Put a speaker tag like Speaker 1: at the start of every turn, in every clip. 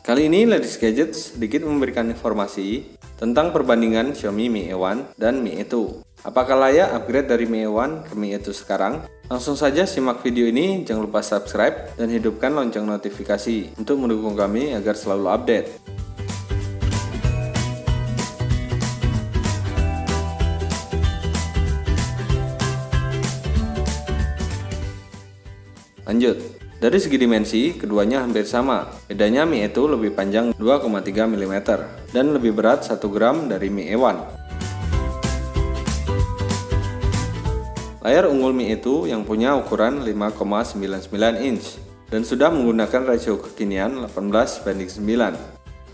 Speaker 1: Kali ini Ladis Gadget sedikit memberikan informasi tentang perbandingan Xiaomi Mi A1 dan Mi A2. Apakah layak upgrade dari Mi A1 ke Mi A2 sekarang? Langsung saja simak video ini, jangan lupa subscribe dan hidupkan lonceng notifikasi untuk mendukung kami agar selalu update. Lanjut. Dari segi dimensi, keduanya hampir sama. Bedanya Mi A2 lebih panjang 2,3 mm dan lebih berat 1 gram dari Mi A1. Layar unggul Mi A2 yang punya ukuran 5,99 inch dan sudah menggunakan rasio kekinian 18:9.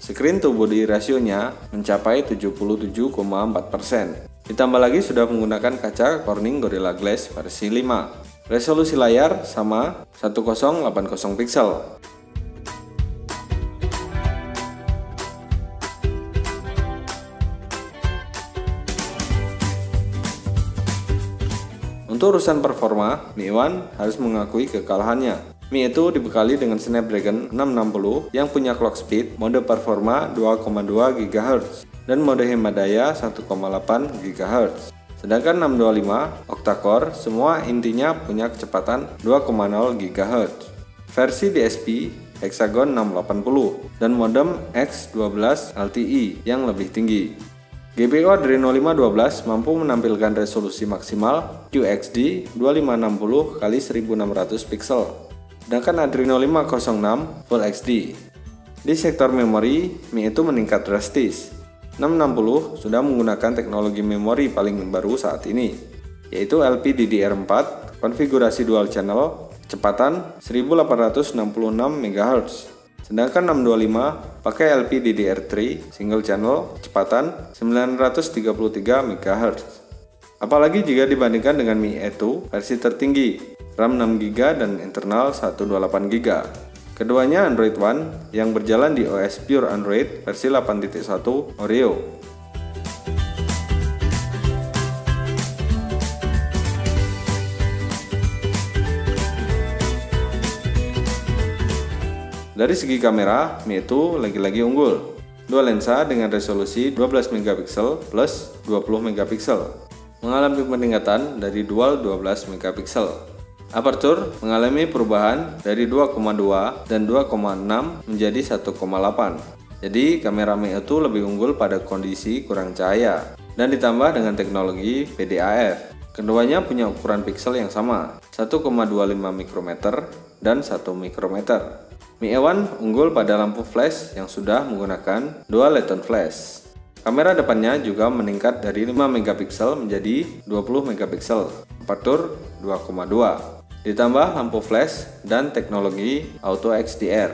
Speaker 1: Screen to body rasionya mencapai 77,4%. Ditambah lagi sudah menggunakan kaca Corning Gorilla Glass versi 5. Resolusi layar sama 1080 pixel. Untuk urusan performa, Mi A1 harus mengakui kekalahannya. Mi A2 dibekali dengan Snapdragon 660 yang punya clock speed, mode performa 2,2 GHz dan mode hemat daya 1,8 GHz. Sedangkan 625 octa-core semua intinya punya kecepatan 2,0 GHz. Versi DSP Hexagon 680 dan modem X12 LTE yang lebih tinggi. GPU Adreno 512 mampu menampilkan resolusi maksimal QHD 2560x1600 pixel. Sedangkan Adreno 506 Full HD. Di sektor memori, Mi A2 meningkat drastis. 660 sudah menggunakan teknologi memori paling baru saat ini, yaitu LPDDR4, konfigurasi dual channel, kecepatan 1866 MHz. Sedangkan 625 pakai LPDDR3, single channel, kecepatan 933 MHz. Apalagi jika dibandingkan dengan Mi A2 versi tertinggi, RAM 6GB dan internal 128GB. Keduanya Android One yang berjalan di OS Pure Android versi 8.1 Oreo. Dari segi kamera, Mi A2 lagi-lagi unggul. Dua lensa dengan resolusi 12 MP plus 20 MP, mengalami peningkatan dari dual 12 MP. Aperture mengalami perubahan dari 2,2 dan 2,6 menjadi 1,8. Jadi kamera Mi A2 lebih unggul pada kondisi kurang cahaya dan ditambah dengan teknologi PDAF. Keduanya punya ukuran piksel yang sama, 1,25 mikrometer dan 1 mikrometer. Mi A1 unggul pada lampu flash yang sudah menggunakan dual lantern flash. Kamera depannya juga meningkat dari 5 MP menjadi 20 MP. Aperture 2,2. Ditambah lampu flash dan teknologi Auto XDR.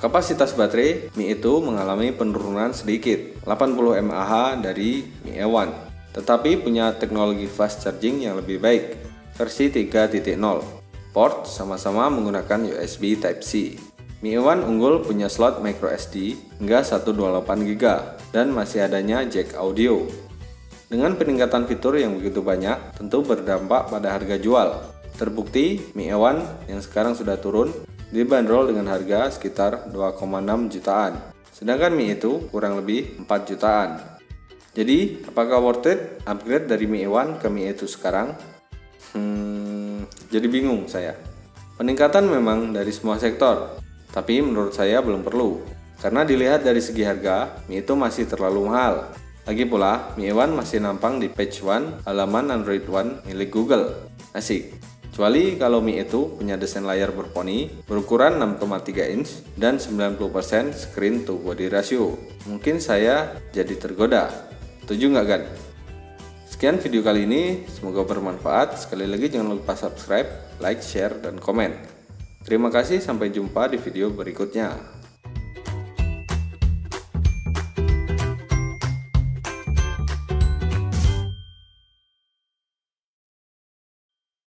Speaker 1: Kapasitas baterai Mi A2 mengalami penurunan sedikit, 80 mAh dari Mi A1, tetapi punya teknologi fast charging yang lebih baik, versi 3.0. Port sama-sama menggunakan USB Type-C. Mi A1 unggul punya slot microSD hingga 128GB dan masih adanya jack audio. Dengan peningkatan fitur yang begitu banyak, tentu berdampak pada harga jual. Terbukti Mi A1 yang sekarang sudah turun dibanderol dengan harga sekitar 2,6 jutaan. Sedangkan Mi A2 kurang lebih 4 jutaan. Jadi, apakah worth it upgrade dari Mi A1 ke Mi A2 sekarang? Jadi bingung saya. Peningkatan memang dari semua sektor. Tapi menurut saya belum perlu, karena dilihat dari segi harga, Mi A2 masih terlalu mahal. Lagi pula, Mi A1 masih nampang di page 1 halaman Android One milik Google. Asik. Kecuali kalau Mi A2 punya desain layar berponi, berukuran 6,3 inch dan 90% screen to body ratio. Mungkin saya jadi tergoda. Setuju nggak, Gan? Sekian video kali ini, semoga bermanfaat. Sekali lagi jangan lupa subscribe, like, share, dan komen. Terima kasih, sampai jumpa di video berikutnya.